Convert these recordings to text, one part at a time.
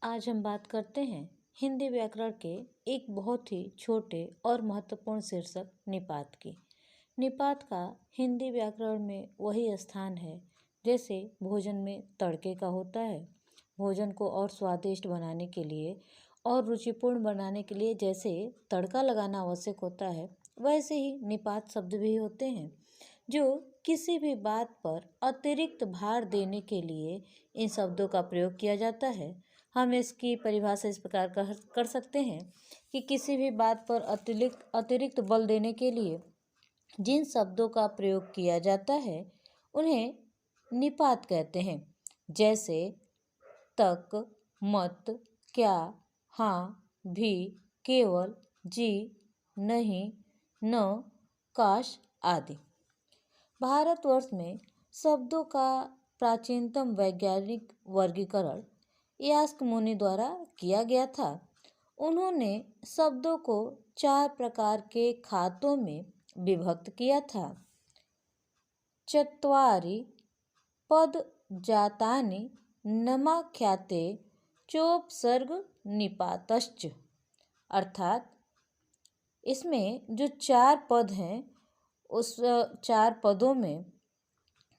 आज हम बात करते हैं हिंदी व्याकरण के एक बहुत ही छोटे और महत्वपूर्ण शीर्षक निपात की। निपात का हिंदी व्याकरण में वही स्थान है जैसे भोजन में तड़के का होता है। भोजन को और स्वादिष्ट बनाने के लिए और रुचिपूर्ण बनाने के लिए जैसे तड़का लगाना आवश्यक होता है, वैसे ही निपात शब्द भी होते हैं जो किसी भी बात पर अतिरिक्त भार देने के लिए इन शब्दों का प्रयोग किया जाता है। हम इसकी परिभाषा इस प्रकार कर सकते हैं कि किसी भी बात पर अतिरिक्त अतिरिक्त बल देने के लिए जिन शब्दों का प्रयोग किया जाता है उन्हें निपात कहते हैं। जैसे तक, मत, क्या, हाँ, भी, केवल, जी, नहीं, न, काश आदि। भारतवर्ष में शब्दों का प्राचीनतम वैज्ञानिक वर्गीकरण यास्क मुनि द्वारा किया गया था। उन्होंने शब्दों को 4 प्रकार के खातों में विभक्त किया था। चत्वारि पदजातानि नामाख्याते चोपसर्ग निपातश्च, अर्थात इसमें जो 4 पद हैं उस 4 पदों में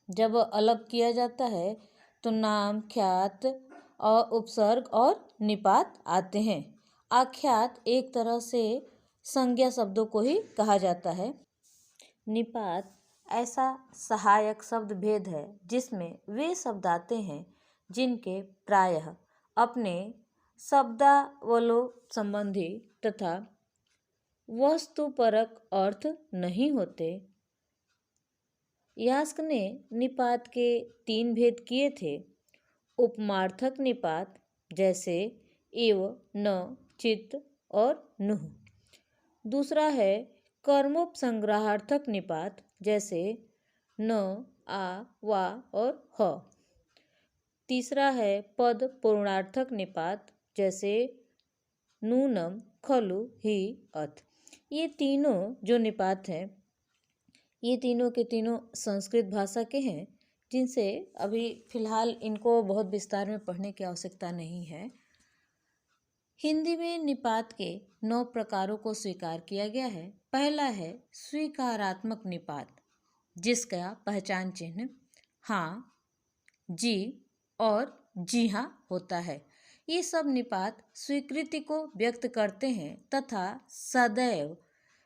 जब अलग किया जाता है तो नाम, ख्यात और उपसर्ग और निपात आते हैं। आख्यात एक तरह से संज्ञा शब्दों को ही कहा जाता है। निपात ऐसा सहायक शब्द भेद है जिसमें वे शब्द आते हैं जिनके प्रायः अपने शब्दावलों संबंधी तथा वस्तुपरक अर्थ नहीं होते। यास्क ने निपात के 3 भेद किए थे। उपमार्थक निपात जैसे इव, न, चित और नुह। दूसरा है कर्मोपसंग्रहार्थक निपात जैसे न, आ, वा और ह। तीसरा है पद पूर्णार्थक निपात जैसे नूनम, खलु, ही, अथ। ये तीनों जो निपात हैं ये तीनों के तीनों संस्कृत भाषा के हैं, जिनसे अभी फिलहाल इनको बहुत विस्तार में पढ़ने की आवश्यकता नहीं है। हिंदी में निपात के 9 प्रकारों को स्वीकार किया गया है। पहला है स्वीकारात्मक निपात, जिसका पहचान चिन्ह हाँ, जी और जी हाँ होता है। ये सब निपात स्वीकृति को व्यक्त करते हैं तथा सदैव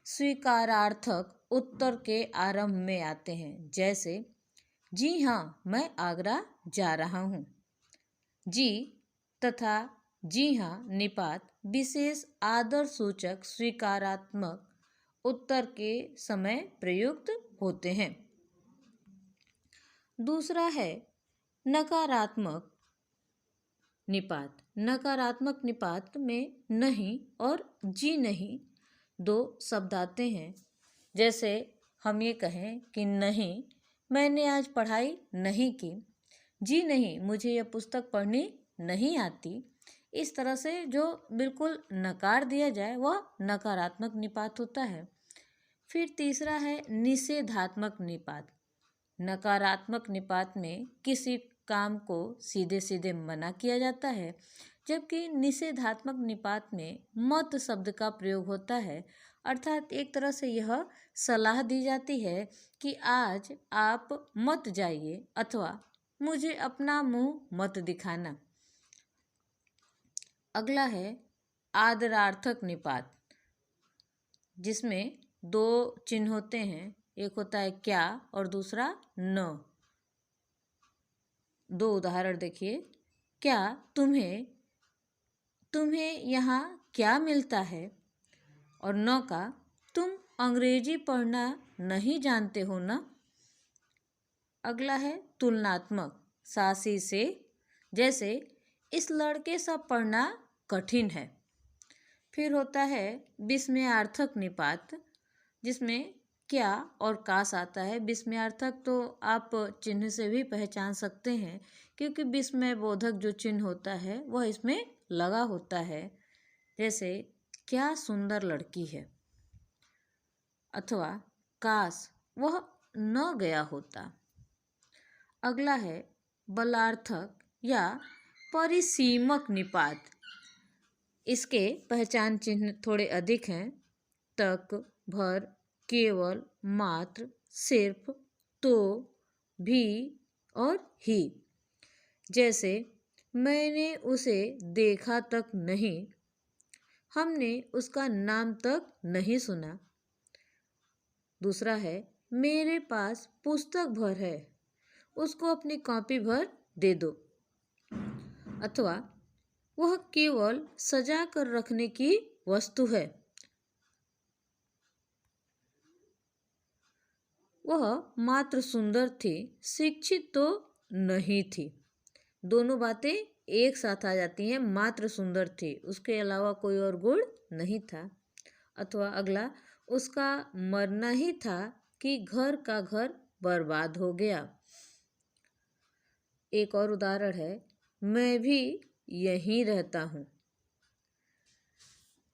स्वीकारार्थक उत्तर के आरंभ में आते हैं। जैसे जी हाँ, मैं आगरा जा रहा हूँ। जी तथा जी हाँ निपात विशेष आदर सूचक स्वीकारात्मक उत्तर के समय प्रयुक्त होते हैं। दूसरा है नकारात्मक निपात। नकारात्मक निपात में नहीं और जी नहीं 2 शब्द आते हैं। जैसे हम ये कहें कि नहीं, मैंने आज पढ़ाई नहीं की। जी नहीं, मुझे यह पुस्तक पढ़नी नहीं आती। इस तरह से जो बिल्कुल नकार दिया जाए वह नकारात्मक निपात होता है। फिर तीसरा है निषेधात्मक निपात। नकारात्मक निपात में किसी काम को सीधे सीधे मना किया जाता है, जबकि निषेधात्मक निपात में मत शब्द का प्रयोग होता है। अर्थात एक तरह से यह सलाह दी जाती है कि आज आप मत जाइए अथवा मुझे अपना मुंह मत दिखाना। अगला है आदरार्थक निपात, जिसमें 2 चिन्ह होते हैं। एक होता है क्या और दूसरा न। 2 उदाहरण देखिए। क्या तुम्हें यहाँ क्या मिलता है? और न का तुम अंग्रेजी पढ़ना नहीं जानते हो ना। अगला है तुलनात्मक सासी से, जैसे इस लड़के से पढ़ना कठिन है। फिर होता है विस्मयार्थक निपात, जिसमें क्या और कास आता है। विस्मयार्थक तो आप चिन्ह से भी पहचान सकते हैं, क्योंकि विस्मय बोधक जो चिन्ह होता है वह इसमें लगा होता है। जैसे क्या सुंदर लड़की है, अथवा काश वह न गया होता। अगला है बलार्थक या परिसीमक निपात। इसके पहचान चिन्ह थोड़े अधिक हैं। तक, भर, केवल, मात्र, सिर्फ, तो, भी और ही। जैसे मैंने उसे देखा तक नहीं, हमने उसका नाम तक नहीं सुना। दूसरा है मेरे पास पुस्तक भर है, उसको अपनी कॉपी भर दे दो। अथवा वह केवल सजा कर रखने की वस्तु है, वह मात्र सुंदर थी, शिक्षित तो नहीं थी। दोनों बातें एक साथ आ जाती हैं। मात्र सुंदर थी, उसके अलावा कोई और गुण नहीं था। अथवा अगला, उसका मरना ही था कि घर का घर बर्बाद हो गया। एक और उदाहरण है, मैं भी यहीं रहता हूँ।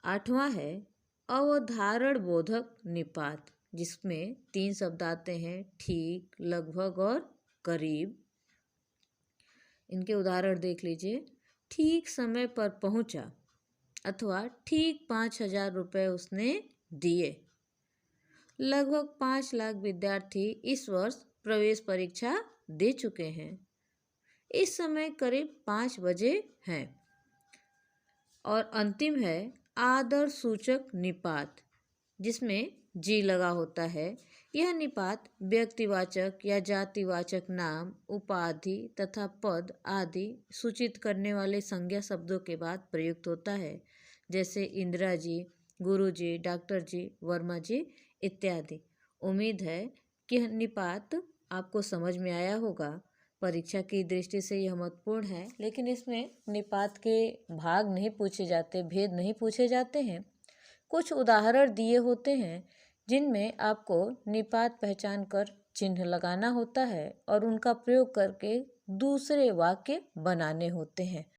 आठवां है अवधारण बोधक निपात, जिसमें 3 शब्द आते हैं, ठीक, लगभग और करीब। इनके उदाहरण देख लीजिए। ठीक समय पर पहुंचा, अथवा ठीक 5,000 रुपये उसने दिए। लगभग 5 लाख विद्यार्थी इस वर्ष प्रवेश परीक्षा दे चुके हैं। इस समय करीब 5 बजे हैं। और अंतिम है आदर सूचक निपात, जिसमें जी लगा होता है। यह निपात व्यक्तिवाचक या जातिवाचक नाम, उपाधि तथा पद आदि सूचित करने वाले संज्ञा शब्दों के बाद प्रयुक्त होता है। जैसे इंदिरा जी, गुरु जी, डॉक्टर जी, वर्मा जी इत्यादि। उम्मीद है कि यह निपात आपको समझ में आया होगा। परीक्षा की दृष्टि से यह महत्वपूर्ण है, लेकिन इसमें निपात के भाग नहीं पूछे जाते, भेद नहीं पूछे जाते हैं। कुछ उदाहरण दिए होते हैं जिनमें आपको निपात पहचान कर चिन्ह लगाना होता है और उनका प्रयोग करके दूसरे वाक्य बनाने होते हैं।